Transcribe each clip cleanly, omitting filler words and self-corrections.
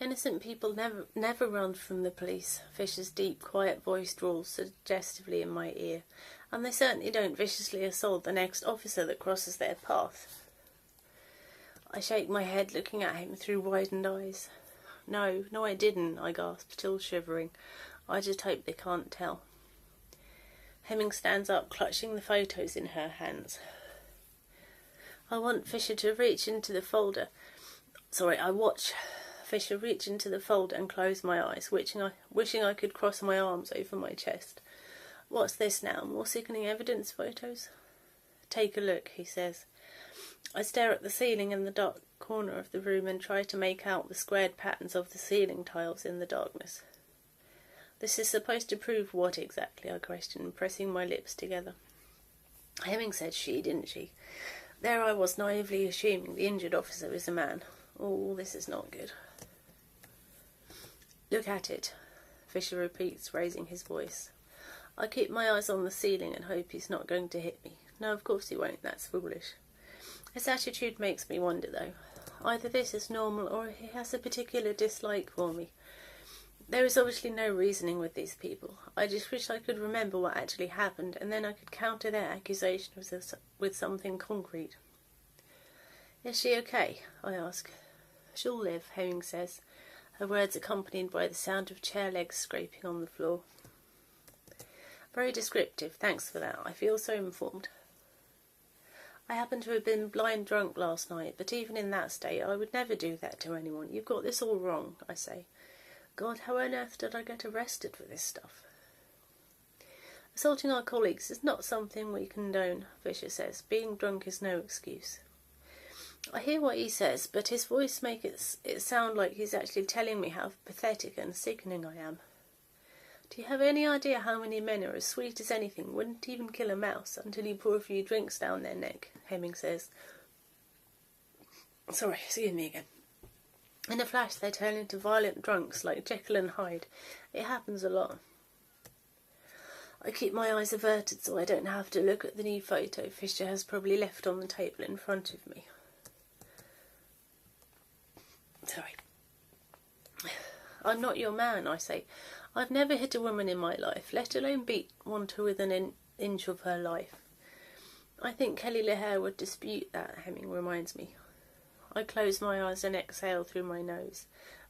Innocent people never run from the police, Fisher's deep, quiet voice drawls suggestively in my ear, and they certainly don't viciously assault the next officer that crosses their path. I shake my head, looking at him through widened eyes. No, I didn't, I gasp, still shivering. I just hope they can't tell. Hemming stands up, clutching the photos in her hands. I watch Fisher reach into the folder and close my eyes, wishing I could cross my arms over my chest. What's this now? More sickening evidence photos? Take a look, he says. I stare at the ceiling in the dark corner of the room and try to make out the squared patterns of the ceiling tiles in the darkness. This is supposed to prove what exactly? I question, pressing my lips together. Hemming said she, didn't she? There I was, naively assuming the injured officer is a man. Oh, this is not good. Look at it, Fisher repeats, raising his voice. I keep my eyes on the ceiling and hope he's not going to hit me. No, of course he won't, that's foolish. His attitude makes me wonder, though. Either this is normal or he has a particular dislike for me. There is obviously no reasoning with these people. I just wish I could remember what actually happened, and then I could counter their accusations with something concrete. Is she okay? I ask. She'll live, Hemming says, her words accompanied by the sound of chair legs scraping on the floor. Very descriptive, thanks for that. I feel so informed. I happen to have been blind drunk last night, but even in that state I would never do that to anyone. You've got this all wrong, I say. God, how on earth did I get arrested for this stuff? Assaulting our colleagues is not something we condone, Fisher says. Being drunk is no excuse. I hear what he says, but his voice makes it sound like he's actually telling me how pathetic and sickening I am. Do you have any idea how many men are as sweet as anything, wouldn't even kill a mouse until you pour a few drinks down their neck? Hemming says. Sorry, excuse me again. In a flash they turn into violent drunks like Jekyll and Hyde. It happens a lot. I keep my eyes averted so I don't have to look at the new photo Fisher has probably left on the table in front of me. Sorry. I'm not your man, I say. I've never hit a woman in my life, let alone beat one to within an inch of her life. I think Kelly LaHare would dispute that, Hemming reminds me. I close my eyes and exhale through my nose.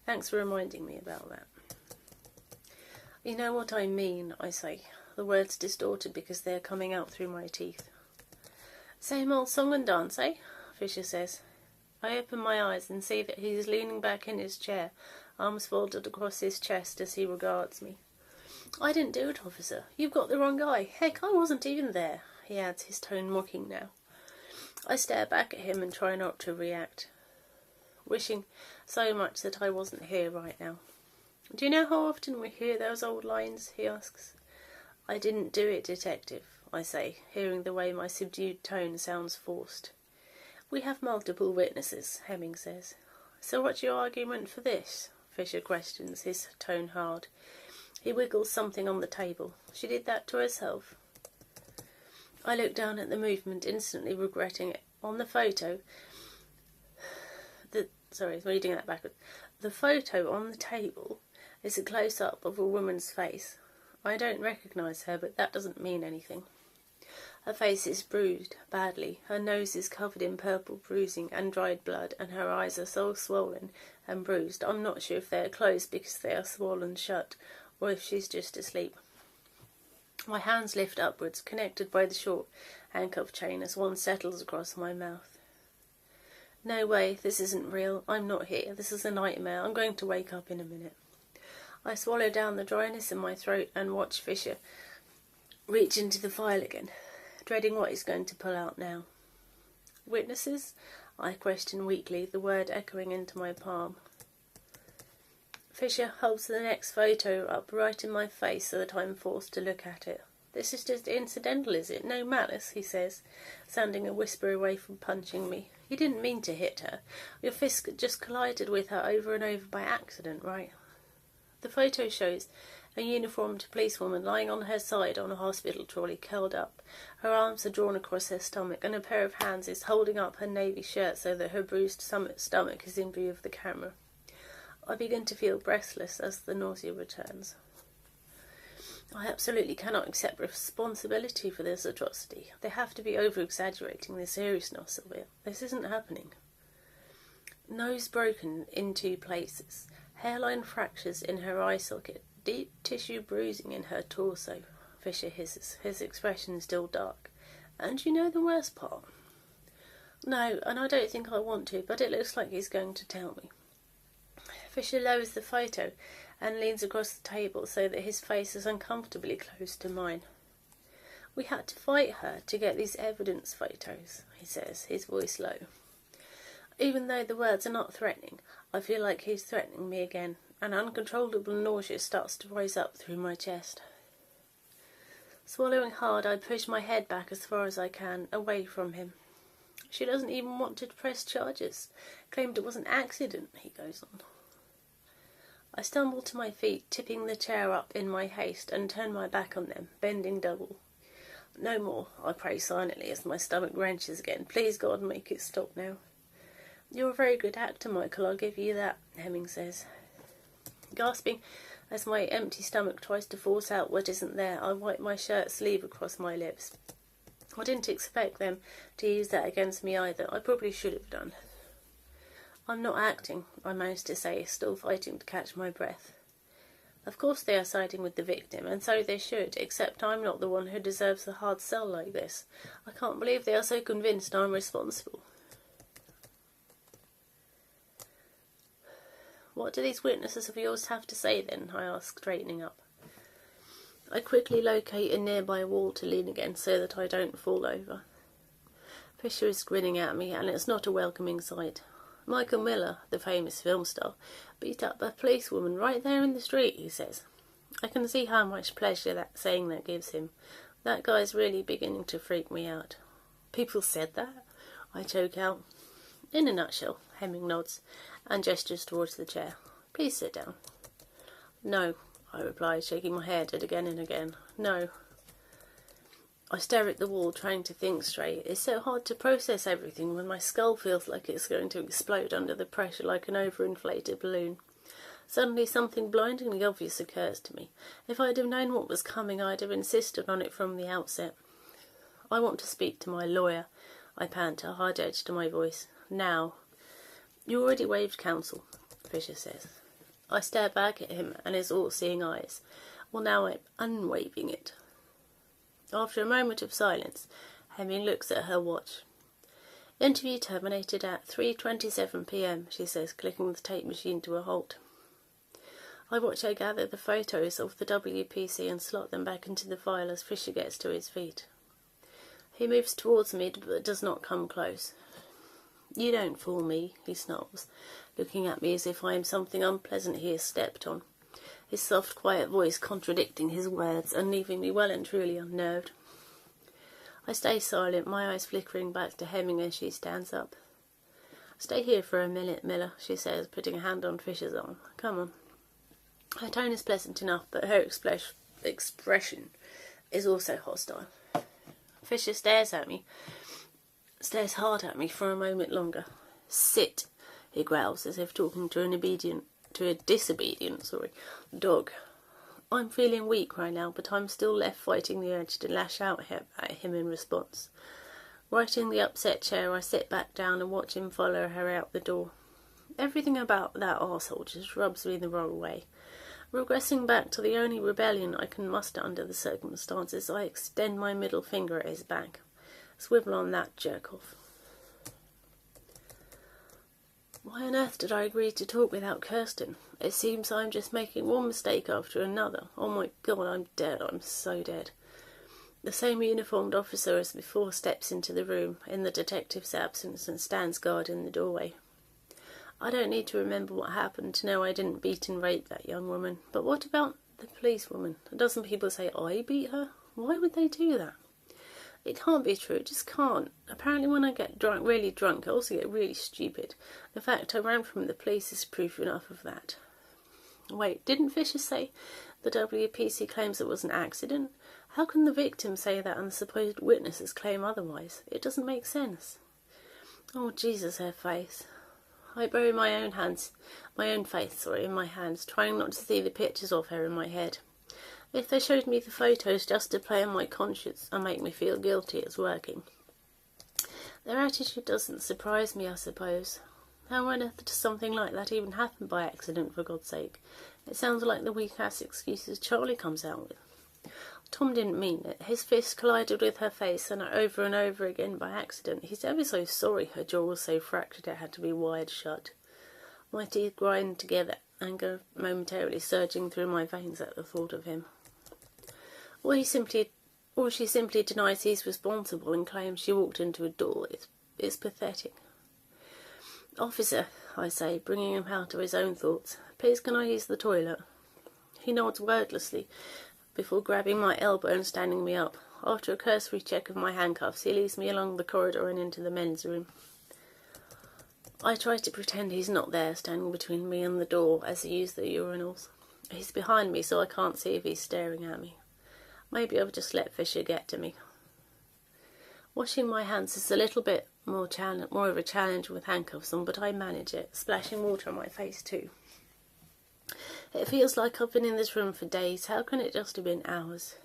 Thanks for reminding me about that. You know what I mean, I say, the words distorted because they are coming out through my teeth. Same old song and dance, eh? Fisher says. I open my eyes and see that he is leaning back in his chair, arms folded across his chest as he regards me. I didn't do it, officer. You've got the wrong guy. Heck, I wasn't even there, he adds, his tone mocking now. I stare back at him and try not to react, wishing so much that I wasn't here right now. Do you know how often we hear those old lines? He asks. I didn't do it, detective, I say, hearing the way my subdued tone sounds forced. We have multiple witnesses, Hemming says. So what's your argument for this? Fisher questions, his tone hard. He wiggles something on the table. She did that to herself. I look down at the movement, instantly regretting it. On the photo... reading that backwards. The photo on the table is a close-up of a woman's face. I don't recognise her, but that doesn't mean anything. Her face is bruised, badly. Her nose is covered in purple bruising and dried blood, and her eyes are so swollen and bruised. I'm not sure if they are closed because they are swollen shut, or if she's just asleep. My hands lift upwards, connected by the short handcuff chain as one settles across my mouth. No way, this isn't real. I'm not here. This is a nightmare. I'm going to wake up in a minute. I swallow down the dryness in my throat and watch Fisher reach into the file again, dreading what he's going to pull out now. Witnesses? I question weakly, the word echoing into my palm. Fisher holds the next photo up right in my face so that I'm forced to look at it. This is just incidental, is it? No malice, he says, sounding a whisper away from punching me. You didn't mean to hit her. Your fist just collided with her over and over by accident, right? The photo shows a uniformed policewoman lying on her side on a hospital trolley, curled up. Her arms are drawn across her stomach, and a pair of hands is holding up her navy shirt so that her bruised stomach is in view of the camera. I begin to feel breathless as the nausea returns. I absolutely cannot accept responsibility for this atrocity. They have to be over-exaggerating the seriousness of it. This isn't happening. Nose broken in 2 places, hairline fractures in her eye socket, deep tissue bruising in her torso, Fisher hisses, his expression still dark. And you know the worst part? No, and I don't think I want to, but it looks like he's going to tell me. Fisher lowers the photo and leans across the table so that his face is uncomfortably close to mine. We had to fight her to get these evidence photos, he says, his voice low. Even though the words are not threatening, I feel like he's threatening me again, and uncontrollable nausea starts to rise up through my chest. Swallowing hard, I push my head back as far as I can, away from him. She doesn't even want to press charges. Claimed it was an accident, he goes on. I stumble to my feet, tipping the chair up in my haste, and turn my back on them, bending double. No more, I pray silently as my stomach wrenches again. Please, God, make it stop now. You're a very good actor, Michael, I'll give you that, Hemming says. Gasping as my empty stomach tries to force out what isn't there, I wipe my shirt sleeve across my lips. I didn't expect them to use that against me either. I probably should have done. I'm not acting, I managed to say, still fighting to catch my breath. Of course they are siding with the victim, and so they should, except I'm not the one who deserves a hard sell like this. I can't believe they are so convinced I'm responsible. What do these witnesses of yours have to say then? I ask, straightening up. I quickly locate a nearby wall to lean against so that I don't fall over. Fisher is grinning at me, and it's not a welcoming sight. Michael Miller, the famous film star, beat up a policewoman right there in the street, he says. I can see how much pleasure that gives him. That guy's really beginning to freak me out. People said that? I choke out. In a nutshell, Hemming nods, and gestures towards the chair. Please sit down. No, I reply, shaking my head again and again. No. I stare at the wall, trying to think straight. It's so hard to process everything when my skull feels like it's going to explode under the pressure like an overinflated balloon. Suddenly something blindingly obvious occurs to me. If I'd have known what was coming, I'd have insisted on it from the outset. I want to speak to my lawyer, I pant, a hard edge to my voice. Now. You already waived counsel, Fisher says. I stare back at him and his all-seeing eyes. Well, now I'm unwaiving it. After a moment of silence, Hemming looks at her watch. Interview terminated at 3:27 p.m, she says, clicking the tape machine to a halt. I watch her gather the photos of the WPC and slot them back into the file as Fisher gets to his feet. He moves towards me but does not come close. You don't fool me, he snarls, looking at me as if I am something unpleasant he has stepped on, his soft, quiet voice contradicting his words and leaving me well and truly unnerved. I stay silent, my eyes flickering back to Hemming as she stands up. Stay here for a minute, Miller, she says, putting a hand on Fisher's arm. Come on. Her tone is pleasant enough, but her expression is also hostile. Fisher stares hard at me for a moment longer. Sit, he growls, as if talking to a disobedient dog. I'm feeling weak right now, but I'm still left fighting the urge to lash out at him in response. Right in the upset chair, I sit back down and watch him follow her out the door. Everything about that arsehole just rubs me the wrong way. Regressing back to the only rebellion I can muster under the circumstances, I extend my middle finger at his back. Swivel on that, jerk-off. Why on earth did I agree to talk without Kirsten? It seems I'm just making one mistake after another. Oh my God, I'm dead. I'm so dead. The same uniformed officer as before steps into the room in the detective's absence and stands guard in the doorway. I don't need to remember what happened to know I didn't beat and rape that young woman. But what about the policewoman? A dozen people say I beat her? Why would they do that? It can't be true, it just can't. Apparently when I get really drunk, I also get really stupid. The fact I ran from the police is proof enough of that. Wait, didn't Fisher say the WPC claims it was an accident? How can the victim say that and the supposed witnesses claim otherwise? It doesn't make sense. Oh, Jesus, her face. I bury my own face, in my hands, trying not to see the pictures of her in my head. If they showed me the photos just to play on my conscience and make me feel guilty, it's working. Their attitude doesn't surprise me, I suppose. How on earth does something like that even happen by accident, for God's sake? It sounds like the weak-ass excuses Charlie comes out with. Tom didn't mean it. His fist collided with her face and over again by accident. He's ever so sorry her jaw was so fractured it had to be wired shut. My teeth grind together, anger momentarily surging through my veins at the thought of him. Or she simply denies he's responsible and claims she walked into a door. It's pathetic. "Officer," I say, bringing him out of his own thoughts, "please can I use the toilet?" He nods wordlessly before grabbing my elbow and standing me up. After a cursory check of my handcuffs, he leads me along the corridor and into the men's room. I try to pretend he's not there, standing between me and the door as he uses the urinals. He's behind me, so I can't see if he's staring at me. Maybe I've just let Fisher get to me. Washing my hands is a little bit more of a challenge with handcuffs on, but I manage it, splashing water on my face too. It feels like I've been in this room for days. How can it just have been hours?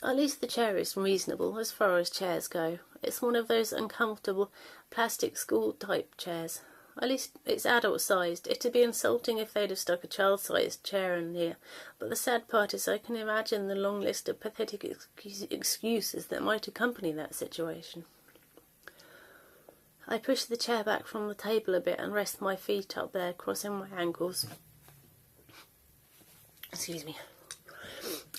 At least the chair is reasonable as far as chairs go. It's one of those uncomfortable plastic school-type chairs. At least it's adult-sized. It'd be insulting if they'd have stuck a child-sized chair in here. But the sad part is I can imagine the long list of pathetic excuses that might accompany that situation. I push the chair back from the table a bit and rest my feet up there, crossing my ankles. Excuse me.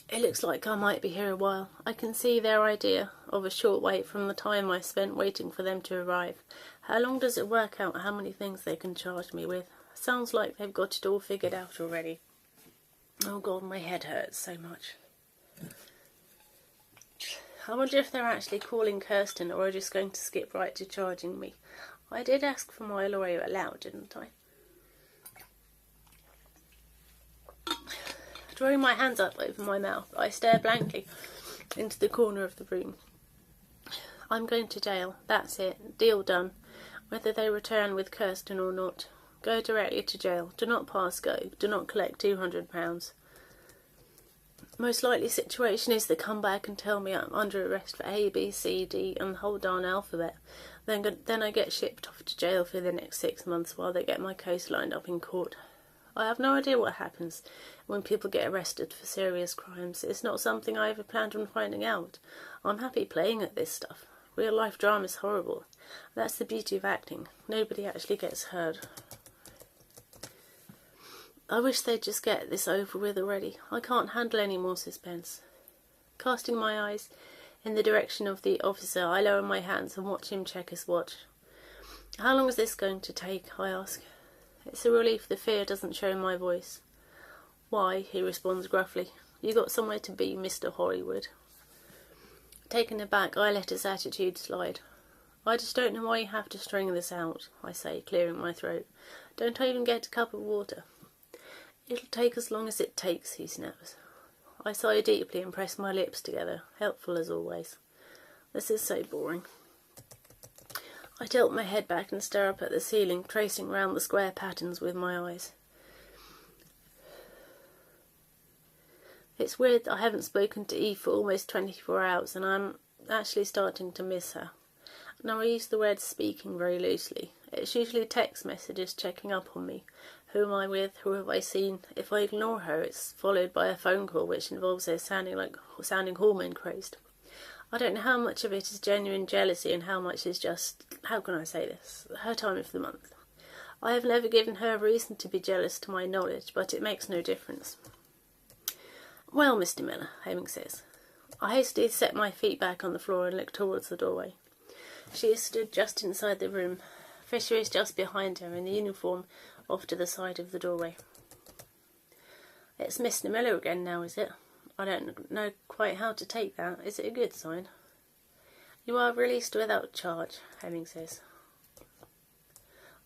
It looks like I might be here a while. I can see their idea of a short wait from the time I spent waiting for them to arrive. How long does it work out how many things they can charge me with? Sounds like they've got it all figured out already. Oh God, my head hurts so much. I wonder if they're actually calling Kirsten or are just going to skip right to charging me. I did ask for my lawyer aloud, didn't I? Drawing my hands up over my mouth, I stare blankly into the corner of the room. I'm going to jail. That's it. Deal done. Whether they return with Kirsten or not. Go directly to jail. Do not pass go. Do not collect £200. Most likely situation is they come back and tell me I'm under arrest for A, B, C, D and the whole darn alphabet. Then I get shipped off to jail for the next 6 months while they get my case lined up in court. I have no idea what happens when people get arrested for serious crimes. It's not something I ever planned on finding out. I'm happy playing at this stuff. Real life drama is horrible. That's the beauty of acting. Nobody actually gets hurt. I wish they'd just get this over with already. I can't handle any more suspense. Casting my eyes in the direction of the officer, I lower my hands and watch him check his watch. How long is this going to take? I ask. It's a relief the fear doesn't show in my voice. Why? He responds gruffly. You got somewhere to be, Mr. Hollywood. Taken aback, I let his attitude slide. I just don't know why you have to string this out, I say, clearing my throat. Don't I even get a cup of water? It'll take as long as it takes, he snaps. I sigh deeply and press my lips together, helpful as always. This is so boring. I tilt my head back and stare up at the ceiling, tracing round the square patterns with my eyes. It's weird that I haven't spoken to Eve for almost 24 hours and I'm actually starting to miss her. Now I use the word speaking very loosely. It's usually text messages checking up on me. Who am I with? Who have I seen? If I ignore her, it's followed by a phone call which involves her sounding hormone crazed. I don't know how much of it is genuine jealousy and how much is just, how can I say this, her time of the month. I have never given her a reason to be jealous to my knowledge, but it makes no difference. Well, Mr. Miller, Hemming says. I hastily set my feet back on the floor and look towards the doorway. She is stood just inside the room. Fisher is just behind her in the uniform off to the side of the doorway. It's Mr. Miller again now, is it? I don't know quite how to take that. Is it a good sign? You are released without charge, Hemming says.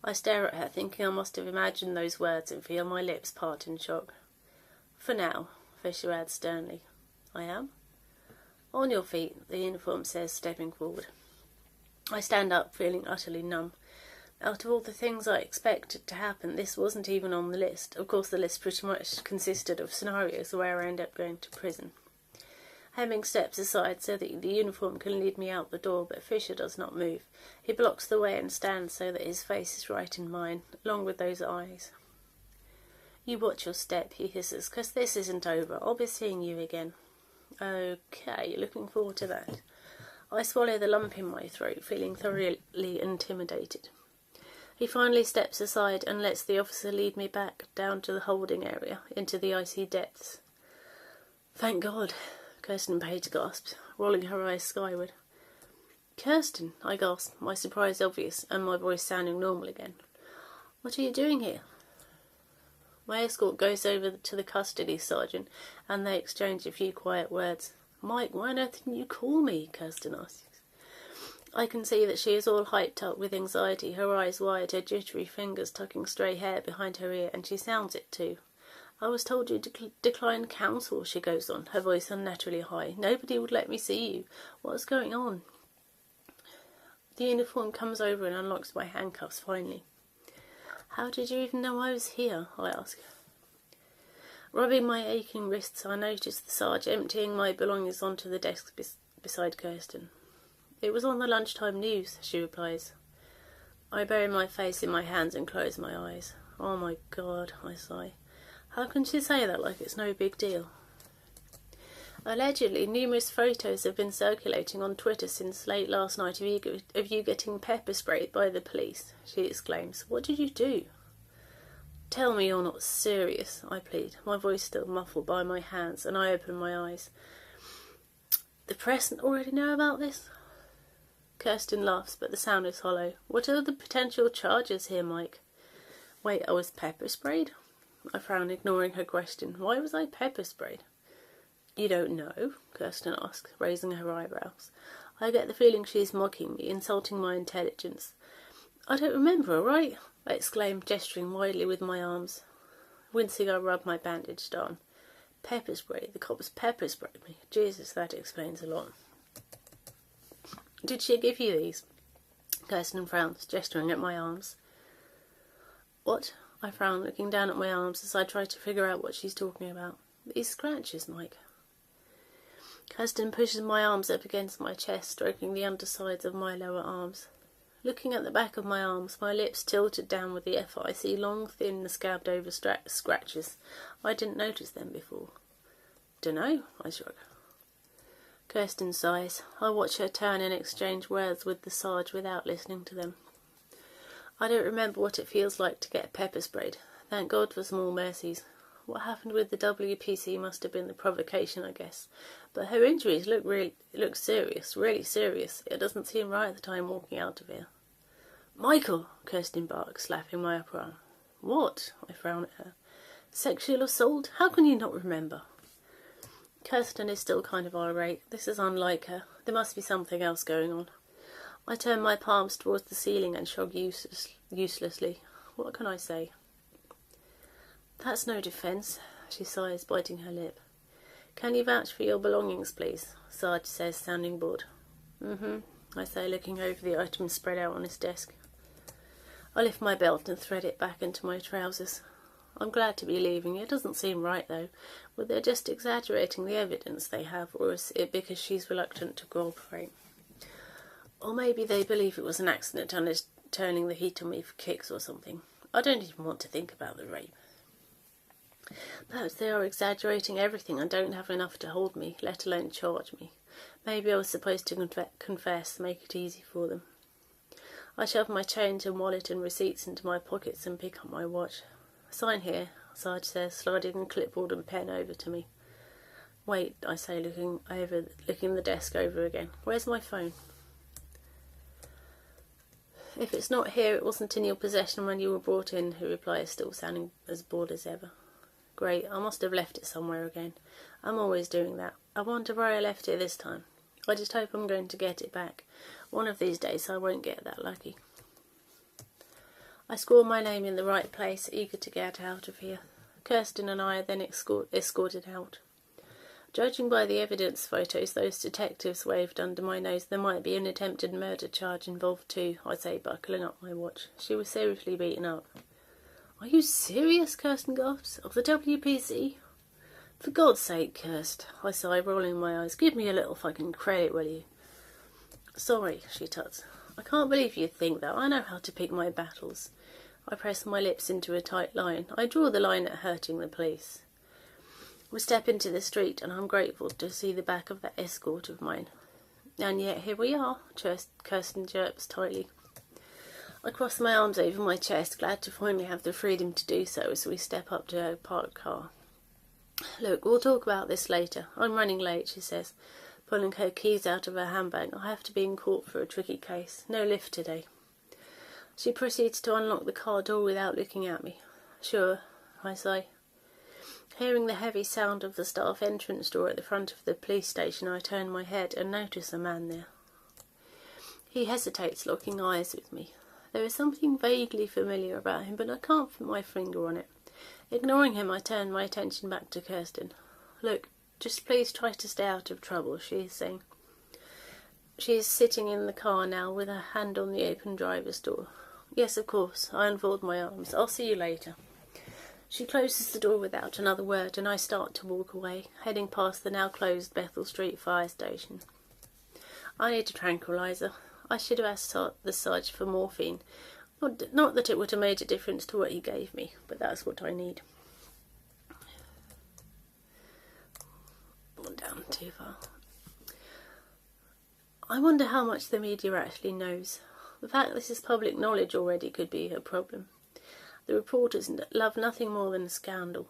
I stare at her, thinking I must have imagined those words and feel my lips part in shock. For now, Fisher adds sternly. I am? On your feet, the uniform says, stepping forward. I stand up, feeling utterly numb. Out of all the things I expected to happen, this wasn't even on the list. Of course, the list pretty much consisted of scenarios where I end up going to prison. Hemming steps aside so that the uniform can lead me out the door, but Fisher does not move. He blocks the way and stands so that his face is right in mine, along with those eyes. "You watch your step," he hisses, "'cause this isn't over. I'll be seeing you again." Okay, looking forward to that. I swallow the lump in my throat, feeling thoroughly intimidated. He finally steps aside and lets the officer lead me back down to the holding area, into the icy depths. "Thank God," Kirsten Page gasped, rolling her eyes skyward. "Kirsten," I gasped, my surprise obvious and my voice sounding normal again. "What are you doing here?" My escort goes over to the custody sergeant and they exchange a few quiet words. "Mike, why on earth didn't you call me?" Kirsten asks. I can see that she is all hyped up with anxiety, her eyes wide, her jittery fingers tucking stray hair behind her ear, and she sounds it too. "I was told you declined counsel," she goes on, her voice unnaturally high. "Nobody would let me see you. What's going on?" The uniform comes over and unlocks my handcuffs finally. "How did you even know I was here?" I ask. Rubbing my aching wrists, I notice the Sarge emptying my belongings onto the desk beside Kirsten. "It was on the lunchtime news," she replies. I bury my face in my hands and close my eyes. "Oh my God," I sigh. How can she say that like it's no big deal? Allegedly, numerous photos have been circulating on Twitter since late last night of you getting pepper sprayed by the police, she exclaims. "What did you do?" "Tell me you're not serious," I plead, my voice still muffled by my hands, and I open my eyes. "The press already know about this?" Kirsten laughs, but the sound is hollow. "What are the potential charges here, Mike?" "Wait, I was pepper sprayed?" I frown, ignoring her question. "Why was I pepper sprayed?" "You don't know?" Kirsten asks, raising her eyebrows. I get the feeling she's mocking me, insulting my intelligence. "I don't remember, all right?" I exclaim, gesturing widely with my arms. Wincing, I rub my bandaged arm. "Pepper spray? The cops pepper sprayed me. Jesus, that explains a lot." "Did she give you these?" Kirsten frowns, gesturing at my arms. "What?" I frown, looking down at my arms as I try to figure out what she's talking about. "These scratches, Mike." Kirsten pushes my arms up against my chest, stroking the undersides of my lower arms. Looking at the back of my arms, my lips tilted down with the effort, I see long, thin, scabbed-over scratches. I didn't notice them before. "Dunno," I shrug. Kirsten sighs. I watch her turn and exchange words with the Sarge without listening to them. I don't remember what it feels like to get pepper sprayed. Thank God for small mercies. What happened with the WPC must have been the provocation, I guess. But her injuries look serious, really serious. It doesn't seem right at the time walking out of here. "Michael!" Kirsten barks, slapping my upper arm. "What?" I frown at her. "Sexual assault? How can you not remember?" Kirsten is still kind of irate. This is unlike her. There must be something else going on. I turn my palms towards the ceiling and shrug uselessly. What can I say? "That's no defence," she sighs, biting her lip. "Can you vouch for your belongings, please?" Sarge says, sounding bored. I say, looking over the items spread out on his desk. I lift my belt and thread it back into my trousers. I'm glad to be leaving. It doesn't seem right, though. Were they just exaggerating the evidence they have, or is it because she's reluctant to cooperate? Or maybe they believe it was an accident and is turning the heat on me for kicks or something. I don't even want to think about the rape. Perhaps they are exaggerating everything and don't have enough to hold me, let alone charge me. Maybe I was supposed to confess, make it easy for them. I shove my change and wallet and receipts into my pockets and pick up my watch. "Sign here," Sarge says, sliding a clipboard and pen over to me. "Wait," I say, looking the desk over again. "Where's my phone?" "If it's not here, it wasn't in your possession when you were brought in," he replies, still sounding as bored as ever. "Great, I must have left it somewhere again. I'm always doing that. I wonder where I left it this time. I just hope I'm going to get it back. One of these days I won't get that lucky." I score my name in the right place, eager to get out of here. Kirsten and I are then escorted out. Judging by the evidence photos those detectives waved under my nose, there might be an attempted murder charge involved too, I say, buckling up my watch. She was seriously beaten up. Are you serious? Kirsten gasped. Of the WPC? For God's sake, Kirst, I sigh, rolling my eyes. Give me a little fucking credit, will you? Sorry, she tuts. I can't believe you think that. I know how to pick my battles. I press my lips into a tight line. I draw the line at hurting the police. We step into the street, and I'm grateful to see the back of that escort of mine. And yet here we are, Kirsten chirps tightly. I cross my arms over my chest, glad to finally have the freedom to do so as we step up to her parked car. Look, we'll talk about this later. I'm running late, she says, pulling her keys out of her handbag. I have to be in court for a tricky case. No lift today. She proceeds to unlock the car door without looking at me. Sure, I say. Hearing the heavy sound of the staff entrance door at the front of the police station, I turn my head and notice a man there. He hesitates, locking eyes with me. There is something vaguely familiar about him, but I can't put my finger on it. Ignoring him, I turn my attention back to Kirsten. Look, just please try to stay out of trouble, she is saying. She is sitting in the car now with her hand on the open driver's door. Yes, of course. I unfold my arms. I'll see you later. She closes the door without another word, and I start to walk away, heading past the now closed Bethel Street fire station. I need a tranquilizer. I should have asked the Sarge for morphine. Not that it would have made a difference to what he gave me, but that's what I need. Gone down too far. I wonder how much the media actually knows. The fact this is public knowledge already could be a problem. The reporters love nothing more than a scandal.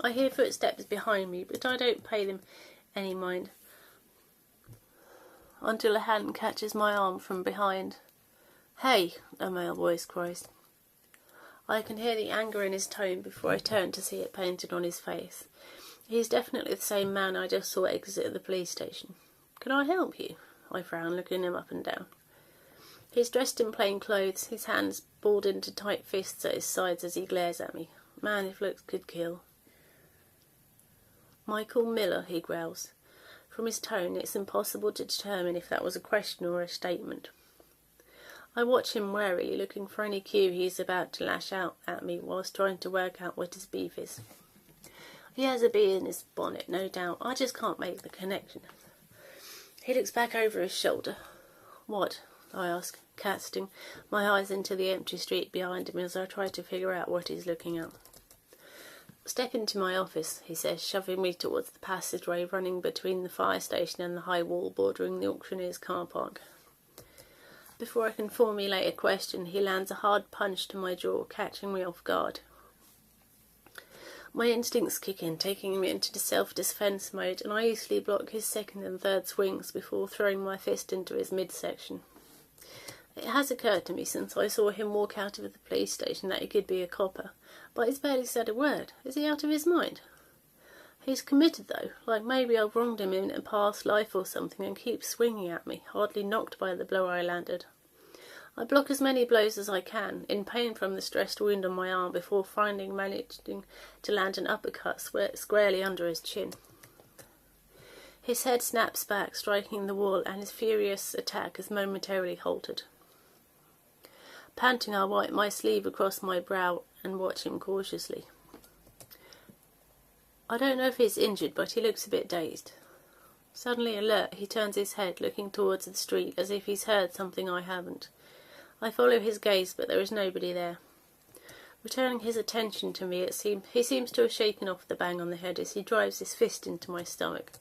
I hear footsteps behind me, but I don't pay them any mind until a hand catches my arm from behind. Hey, a male voice cries. I can hear the anger in his tone before I turn to see it painted on his face. He's definitely the same man I just saw exit the police station. Can I help you? I frown, looking him up and down. He's dressed in plain clothes, his hands balled into tight fists at his sides as he glares at me. Man, if looks could kill. Michael Miller, he growls. From his tone, it's impossible to determine if that was a question or a statement. I watch him warily, looking for any cue he's about to lash out at me whilst trying to work out what his beef is. He has a bee in his bonnet, no doubt. I just can't make the connection. He looks back over his shoulder. What? I ask, casting my eyes into the empty street behind him as I try to figure out what he's looking at. Step into my office, he says, shoving me towards the passageway running between the fire station and the high wall bordering the auctioneer's car park. Before I can formulate a question, he lands a hard punch to my jaw, catching me off guard. My instincts kick in, taking me into self-defense mode, and I easily block his second and third swings before throwing my fist into his midsection. It has occurred to me since I saw him walk out of the police station that he could be a copper, but he's barely said a word. Is he out of his mind? He's committed, though, like maybe I've wronged him in a past life or something, and keeps swinging at me, hardly knocked by the blow I landed. I block as many blows as I can, in pain from the stressed wound on my arm, before finally managing to land an uppercut squarely under his chin. His head snaps back, striking the wall, and his furious attack is momentarily halted. Panting, I wipe my sleeve across my brow and watch him cautiously. I don't know if he's injured, but he looks a bit dazed. Suddenly alert, he turns his head, looking towards the street, as if he's heard something I haven't. I follow his gaze, but there is nobody there. Returning his attention to me, he seems to have shaken off the bang on the head as he drives his fist into my stomach.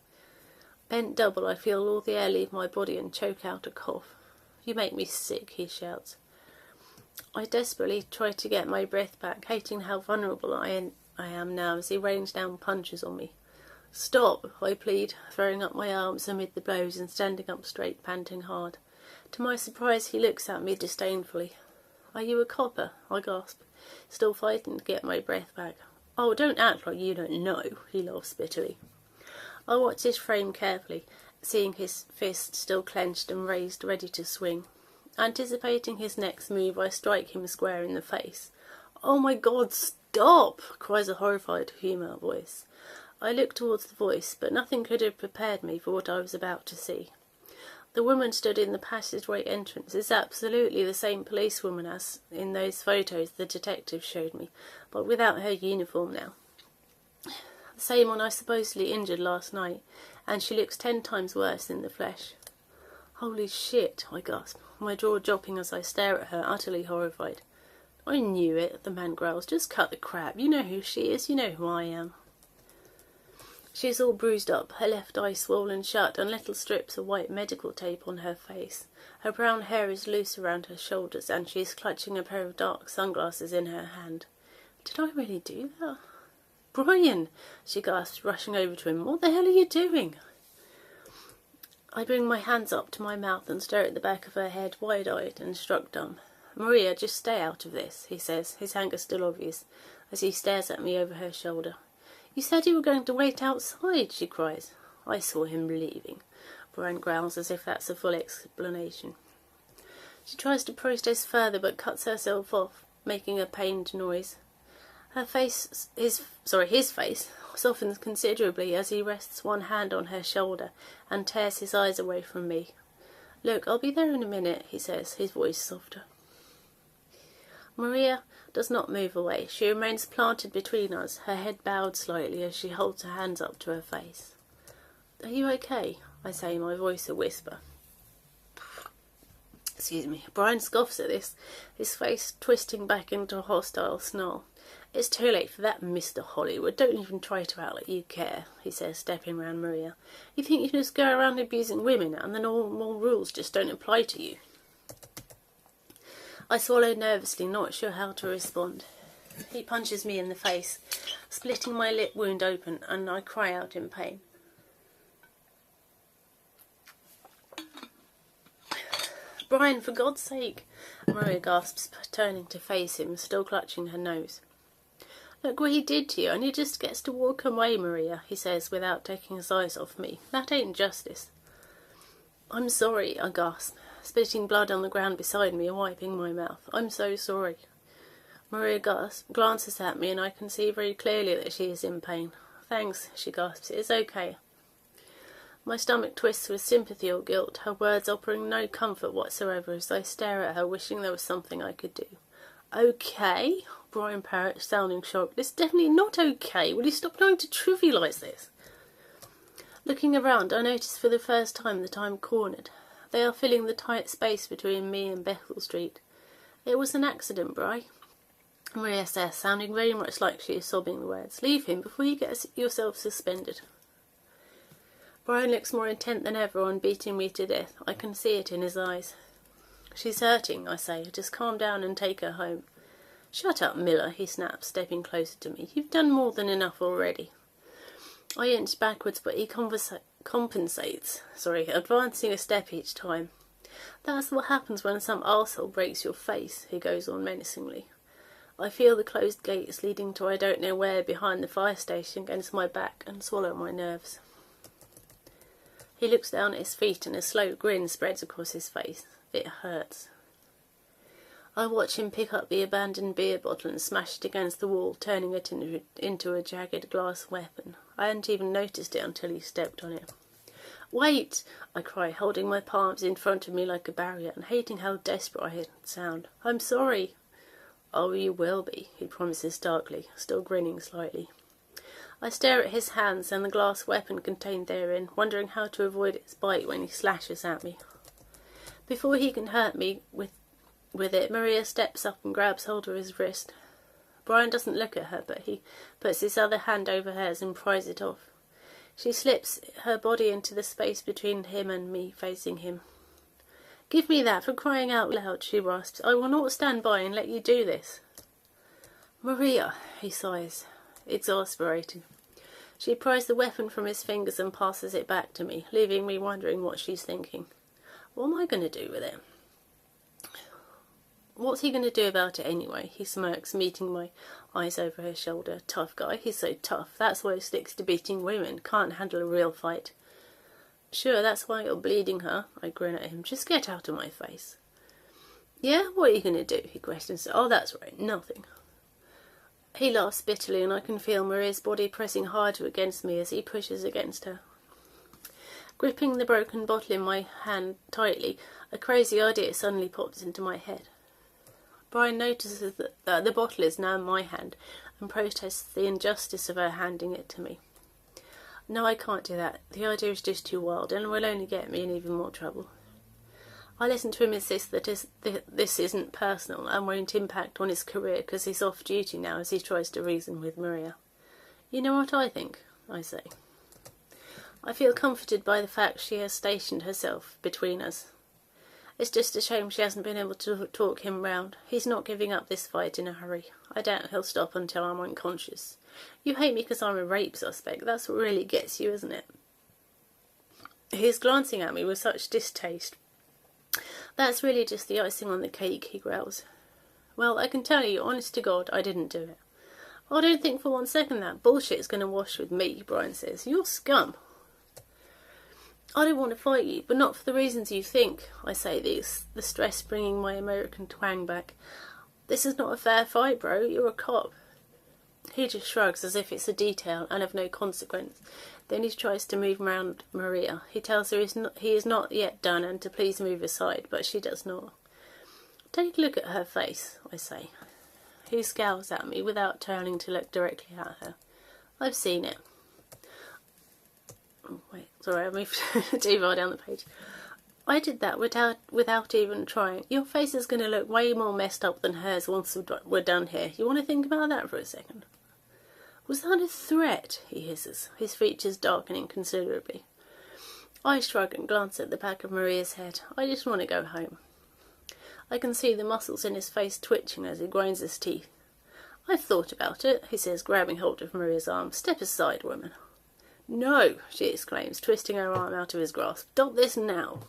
Bent double, I feel all the air leave my body and choke out a cough. You make me sick, he shouts. I desperately try to get my breath back, hating how vulnerable I am now as he rains down punches on me. Stop, I plead, throwing up my arms amid the blows and standing up straight, panting hard. To my surprise, he looks at me disdainfully. Are you a copper? I gasp, still fighting to get my breath back. Oh, don't act like you don't know, he laughs bitterly. I watch his frame carefully, seeing his fist still clenched and raised, ready to swing. Anticipating his next move, I strike him square in the face. Oh my God, stop! Cries a horrified female voice. I looked towards the voice, but nothing could have prepared me for what I was about to see. The woman stood in the passageway entrance is absolutely the same policewoman as in those photos the detective showed me, but without her uniform now. The same one I supposedly injured last night, and she looks 10 times worse in the flesh. Holy shit, I gasp, my jaw dropping as I stare at her, utterly horrified. I knew it, the man growls. Just cut the crap. You know who she is, you know who I am. She's all bruised up, her left eye swollen shut, and little strips of white medical tape on her face. Her brown hair is loose around her shoulders, and she is clutching a pair of dark sunglasses in her hand. Did I really do that? Brian, she gasps, rushing over to him. What the hell are you doing? I bring my hands up to my mouth and stare at the back of her head, wide-eyed and struck dumb. Maria, just stay out of this, he says, his anger still obvious, as he stares at me over her shoulder. You said you were going to wait outside, she cries. I saw him leaving, Brian growls, as if that's a full explanation. She tries to protest further, but cuts herself off, making a pained noise. His face, softens considerably as he rests one hand on her shoulder and tears his eyes away from me. Look, I'll be there in a minute, he says, his voice softer. Maria does not move away. She remains planted between us, her head bowed slightly as she holds her hands up to her face. Are you okay? I say, my voice a whisper. Excuse me. Brian scoffs at this, his face twisting back into a hostile snarl. It's too late for that, Mr. Hollywood. Don't even try to act like you care, he says, stepping round Maria. You think you can just go around abusing women and the normal rules just don't apply to you? I swallow nervously, not sure how to respond. He punches me in the face, splitting my lip wound open, and I cry out in pain. Brian, for God's sake, Maria gasps, turning to face him, still clutching her nose. Look what he did to you, and he just gets to walk away, Maria, he says, without taking his eyes off me. That ain't justice. I'm sorry, I gasp, spitting blood on the ground beside me and wiping my mouth. I'm so sorry. Maria glances at me, and I can see very clearly that she is in pain. Thanks, she gasps. It's okay. My stomach twists with sympathy or guilt, her words offering no comfort whatsoever as I stare at her, wishing there was something I could do. Okay? Brian parrots, sounding shocked. It's definitely not okay. Will you stop trying to trivialise this? Looking around, I notice for the first time that I am cornered. They are filling the tight space between me and Bethel Street. It was an accident, Bri, Maria says, sounding very much like she is sobbing the words. Leave him before you get yourself suspended. Brian looks more intent than ever on beating me to death. I can see it in his eyes. She's hurting, I say. Just calm down and take her home. Shut up, Miller, he snaps, stepping closer to me. You've done more than enough already. I inch backwards, but he compensates, advancing a step each time. That's what happens when some arsehole breaks your face, he goes on menacingly. I feel the closed gates leading to I don't know where behind the fire station against my back and swallow my nerves. He looks down at his feet and a slow grin spreads across his face. It hurts. I watch him pick up the abandoned beer bottle and smash it against the wall, turning it into a jagged glass weapon. I hadn't even noticed it until he stepped on it. Wait! I cry, holding my palms in front of me like a barrier and hating how desperate I sound. I'm sorry. Oh, you will be, he promises darkly, still grinning slightly. I stare at his hands and the glass weapon contained therein, wondering how to avoid its bite when he slashes at me. Before he can hurt me with it, Maria steps up and grabs hold of his wrist. Brian doesn't look at her, but he puts his other hand over hers and pries it off. She slips her body into the space between him and me, facing him. Give me that, for crying out loud, she rasps. I will not stand by and let you do this. Maria, he sighs, exasperated. She pries the weapon from his fingers and passes it back to me, leaving me wondering what she's thinking. What am I going to do with it? What's he going to do about it anyway? He smirks, meeting my eyes over her shoulder. Tough guy, he's so tough. That's why he sticks to beating women. Can't handle a real fight. Sure, that's why you're bleeding her. I grin at him. Just get out of my face. Yeah, what are you going to do? He questions. Oh, that's right, nothing. He laughs bitterly, and I can feel Maria's body pressing harder against me as he pushes against her. Gripping the broken bottle in my hand tightly, a crazy idea suddenly pops into my head. Brian notices that the bottle is now in my hand and protests the injustice of her handing it to me. No, I can't do that. The idea is just too wild and will only get me in even more trouble. I listen to him insist that this isn't personal and won't impact on his career because he's off duty now as he tries to reason with Maria. You know what I think? I say. I feel comforted by the fact she has stationed herself between us. It's just a shame she hasn't been able to talk him round. He's not giving up this fight in a hurry. I doubt he'll stop until I'm unconscious. You hate me because I'm a rape suspect. That's what really gets you, isn't it? He's glancing at me with such distaste. That's really just the icing on the cake, he growls. Well, I can tell you, honest to God, I didn't do it. I don't think for 1 second that bullshit's going to wash with me, Brian says. You're scum. I don't want to fight you, but not for the reasons you think, I say, the stress bringing my American twang back. This is not a fair fight, bro. You're a cop. He just shrugs as if it's a detail and of no consequence. Then he tries to move around Maria. He tells her he is not yet done and to please move aside, but she does not. Take a look at her face, I say. He scowls at me without turning to look directly at her. I've seen it. Oh, wait, sorry, I moved too far down the page. I did that without even trying. Your face is going to look way more messed up than hers once we're done here. You want to think about that for a second? Was that a threat? He hisses, his features darkening considerably. I shrug and glance at the back of Maria's head. I just want to go home. I can see the muscles in his face twitching as he grinds his teeth. I've thought about it, he says, grabbing hold of Maria's arm. Step aside, woman. No, she exclaims, twisting her arm out of his grasp. Stop this now.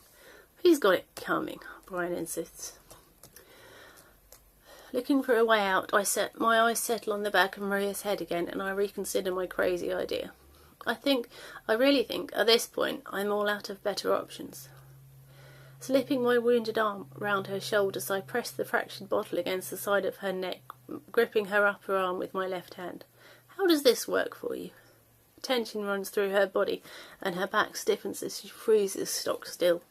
He's got it coming, Brian insists. Looking for a way out, my eyes settle on the back of Maria's head again and I reconsider my crazy idea. I really think, at this point, I'm all out of better options. Slipping my wounded arm round her shoulders, I press the fractured bottle against the side of her neck, gripping her upper arm with my left hand. How does this work for you? Tension runs through her body and her back stiffens as she freezes stock still.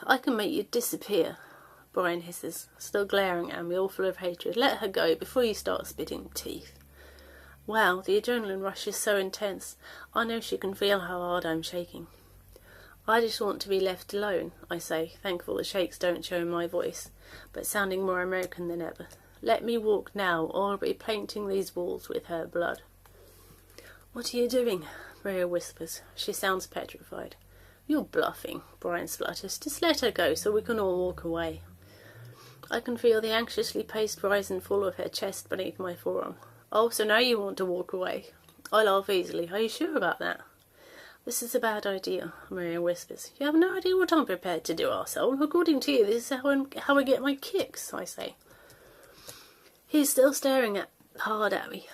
I can make you disappear, Brian hisses, still glaring at me, all full of hatred. Let her go before you start spitting teeth. Wow, the adrenaline rush is so intense. I know she can feel how hard I'm shaking. I just want to be left alone, I say, thankful the shakes don't show in my voice, but sounding more American than ever. Let me walk now, or I'll be painting these walls with her blood. What are you doing? Maria whispers. She sounds petrified. You're bluffing, Brian splutters. Just let her go so we can all walk away. I can feel the anxiously paced rise and fall of her chest beneath my forearm. Oh, so now you want to walk away? I laugh easily. Are you sure about that? This is a bad idea, Maria whispers. You have no idea what I'm prepared to do, arsehole. According to you, this is how I get my kicks, I say. He's still staring hard at me,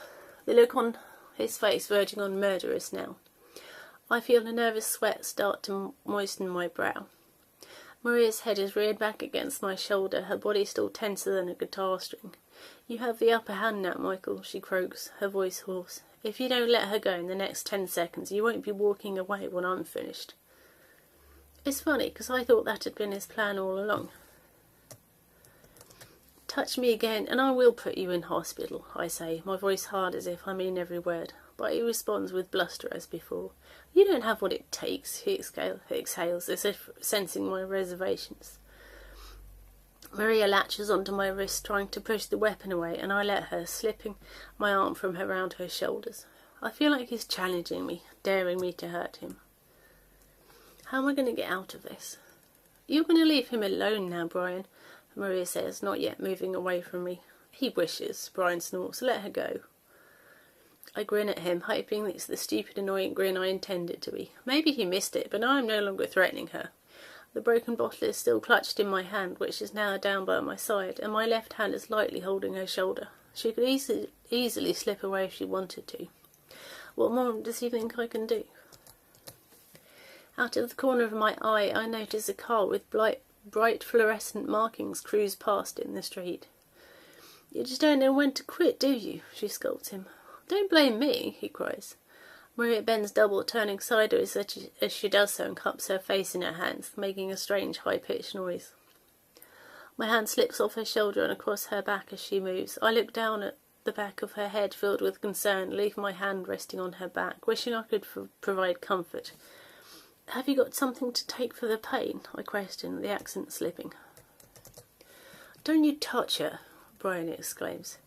the look on his face verging on murderous now. I feel a nervous sweat start to moisten my brow. Maria's head is reared back against my shoulder, her body still tenser than a guitar string. You have the upper hand now, Michael, she croaks, her voice hoarse. If you don't let her go in the next 10 seconds, you won't be walking away when I'm finished. It's funny, because I thought that had been his plan all along. Touch me again, and I will put you in hospital, I say, my voice hard as if I mean every word. But he responds with bluster as before. You don't have what it takes, he exhales, as if sensing my reservations. Maria latches onto my wrist, trying to push the weapon away, and I let her, slipping my arm from around her shoulders. I feel like he's challenging me, daring me to hurt him. How am I going to get out of this? You're going to leave him alone now, Brian, Maria says, not yet moving away from me. He wishes, Brian snorts. Let her go. I grin at him, hoping it's the stupid, annoying grin I intended it to be. Maybe he missed it, but now I'm no longer threatening her. The broken bottle is still clutched in my hand, which is now down by my side, and my left hand is lightly holding her shoulder. She could easily slip away if she wanted to. What more does he think I can do? Out of the corner of my eye, I notice a car with bright fluorescent markings cruise past in the street. You just don't know when to quit, do you? She scolds him. Don't blame me, he cries. Maria bends double, turning sideways as she does so and cups her face in her hands, making a strange high-pitched noise. My hand slips off her shoulder and across her back as she moves. I look down at the back of her head filled with concern, leave my hand resting on her back, wishing I could provide comfort. Have you got something to take for the pain? I question, the accent slipping. Don't you touch her, Brian exclaims.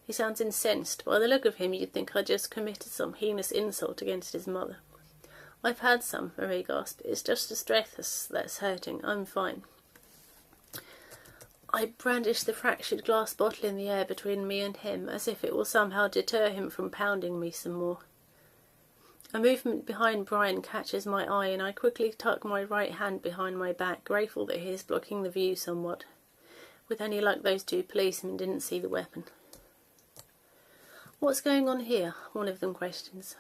He sounds incensed. By the look of him, you'd think I just committed some heinous insult against his mother. I've had some, Marie gasped. It's just the stress that's hurting. I'm fine. I brandish the fractured glass bottle in the air between me and him, as if it will somehow deter him from pounding me some more. A movement behind Brian catches my eye, and I quickly tuck my right hand behind my back, grateful that he is blocking the view somewhat. With any luck, those two policemen didn't see the weapon. What's going on here? One of them questions.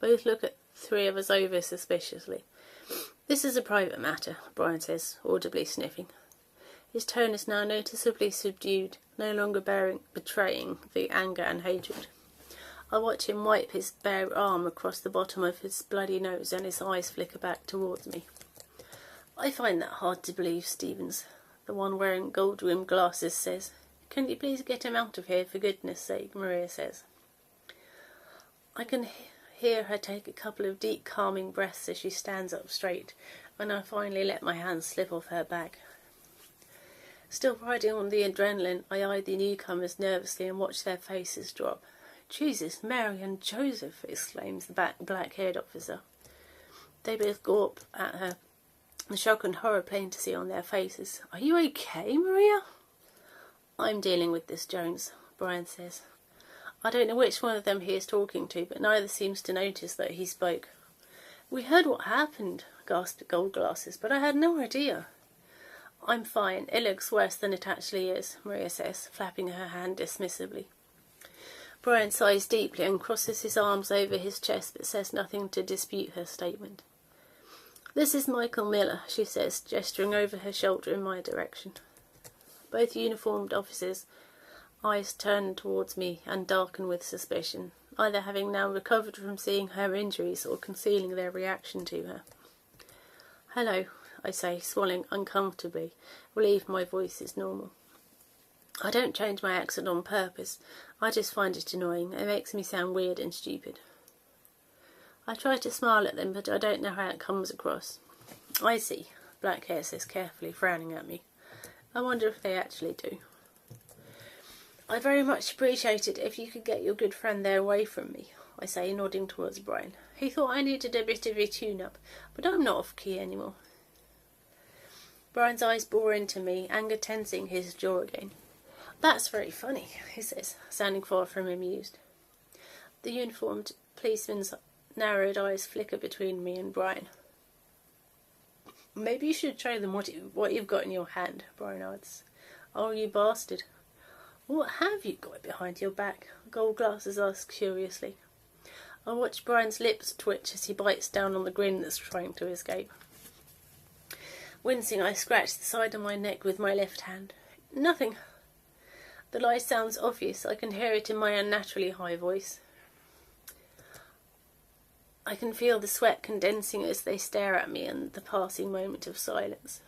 Both look at three of us over suspiciously. This is a private matter, Brian says, audibly sniffing. His tone is now noticeably subdued, no longer betraying the anger and hatred. I watch him wipe his bare arm across the bottom of his bloody nose, and his eyes flicker back towards me. I find that hard to believe, Stevens. The one wearing gold-rimmed glasses says. Can you please get him out of here, for goodness sake, Maria says. I can hear her take a couple of deep, calming breaths as she stands up straight, and I finally let my hands slip off her back. Still riding on the adrenaline, I eye the newcomers nervously and watch their faces drop. Jesus, Mary and Joseph, exclaims the black-haired officer. They both gawp at her, the shock and horror plain to see on their faces. Are you okay, Maria? I'm dealing with this, Jones, Brian says. I don't know which one of them he is talking to, but neither seems to notice that he spoke. We heard what happened, gasped Gold Glasses, but I had no idea. I'm fine. It looks worse than it actually is, Maria says, flapping her hand dismissively. Brian sighs deeply and crosses his arms over his chest, but says nothing to dispute her statement. This is Michael Miller, she says, gesturing over her shoulder in my direction. Both uniformed officers' eyes turn towards me and darken with suspicion, either having now recovered from seeing her injuries or concealing their reaction to her. Hello, I say, swallowing uncomfortably, relieved my voice is normal. I don't change my accent on purpose. I just find it annoying. It makes me sound weird and stupid. I try to smile at them, but I don't know how it comes across. I see, Black Hair says carefully, frowning at me. I wonder if they actually do. I very much appreciate it if you could get your good friend there away from me, I say, nodding towards Brian. He thought I needed a bit of a tune-up, but I'm not off key anymore. Brian's eyes bore into me, anger tensing his jaw again. That's very funny, he says, sounding far from amused. The uniformed policeman's narrowed eyes flicker between me and Brian. Maybe you should show them what you've got in your hand, Brian adds. Oh, you bastard. What have you got behind your back? Gold Glasses asks curiously. I watch Brian's lips twitch as he bites down on the grin that's trying to escape. Wincing, I scratch the side of my neck with my left hand. Nothing. The lie sounds obvious. I can hear it in my unnaturally high voice. I can feel the sweat condensing as they stare at me in the passing moment of silence.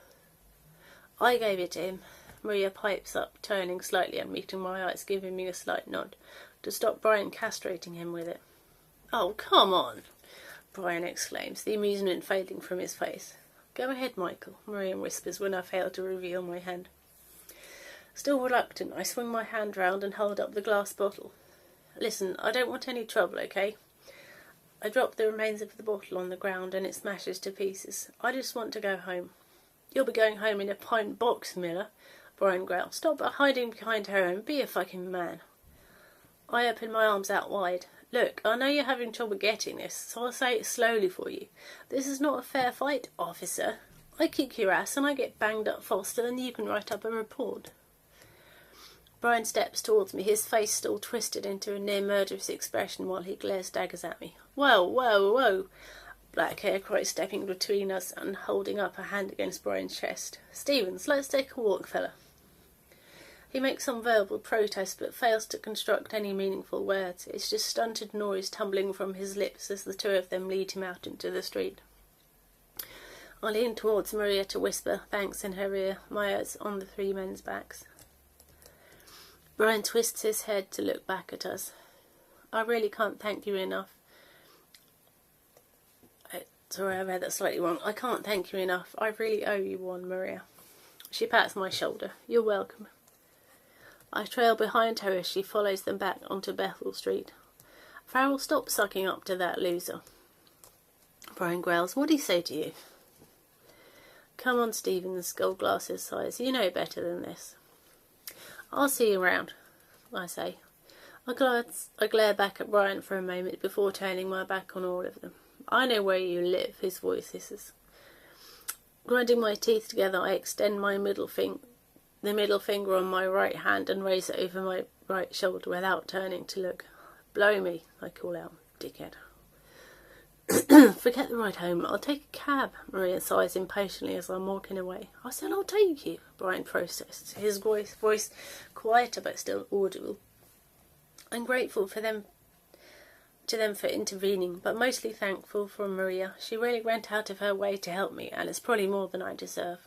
I gave it to him. Maria pipes up, turning slightly and meeting my eyes, giving me a slight nod, to stop Brian castrating him with it. Oh, come on, Brian exclaims, the amusement fading from his face. Go ahead, Michael, Maria whispers when I fail to reveal my hand. Still reluctant, I swing my hand round and hold up the glass bottle. Listen, I don't want any trouble, okay? I drop the remains of the bottle on the ground and it smashes to pieces. I just want to go home. You'll be going home in a pine box, Miller, Brian growls. Stop hiding behind her and be a fucking man. I open my arms out wide. Look, I know you're having trouble getting this, so I'll say it slowly for you. This is not a fair fight, officer. I kick your ass and I get banged up faster than you can write up a report. Brian steps towards me, his face still twisted into a near-murderous expression while he glares daggers at me. Whoa, whoa, whoa! Black Hair cries, stepping between us and holding up a hand against Brian's chest. Stevens, let's take a walk, fella. He makes some verbal protest but fails to construct any meaningful words. It's just stunted noise tumbling from his lips as the two of them lead him out into the street. I lean towards Maria to whisper thanks in her ear, my eyes on the three men's backs. Brian twists his head to look back at us. I really can't thank you enough. Sorry, I read that slightly wrong. I can't thank you enough. I really owe you one, Maria. She pats my shoulder. You're welcome. I trail behind her as she follows them back onto Bethel Street. Farrell, stop sucking up to that loser. Brian growls. What'd he say to you? Come on, Stephen, the skull glasses sighs. You know better than this. I'll see you around, I say. I glare back at Brian for a moment before turning my back on all of them. I know where you live, his voice hisses. Grinding my teeth together, I extend the middle finger on my right hand and raise it over my right shoulder without turning to look. Blow me, I call out, dickhead. Forget the ride home. I'll take a cab, Maria sighs impatiently as I'm walking away. I said I'll take you, Brian protests, his voice quieter but still audible. I'm grateful to them for intervening, but mostly thankful for Maria. She really went out of her way to help me, and it's probably more than I deserve.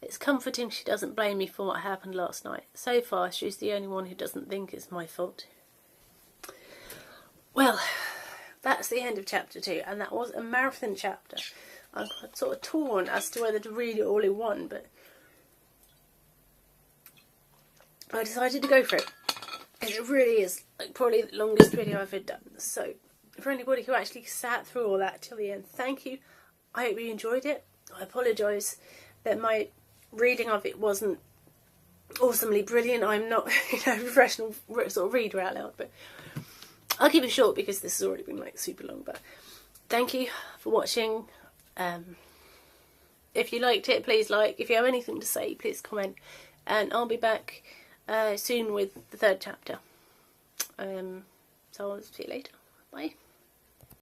It's comforting she doesn't blame me for what happened last night. So far, she's the only one who doesn't think it's my fault. Well, that's the end of chapter 2, and that was a marathon chapter. I'm sort of torn as to whether to read it all in one, but I decided to go for it. And it really is probably the longest video I've ever done. So, for anybody who actually sat through all that till the end, thank you. I hope you enjoyed it. I apologise that my reading of it wasn't awesomely brilliant. I'm not a professional sort of reader out loud, but I'll keep it short because this has already been like super long. But thank you for watching. If you liked it, please like. If you have anything to say, please comment. And I'll be back soon with the third chapter. So I'll see you later. Bye.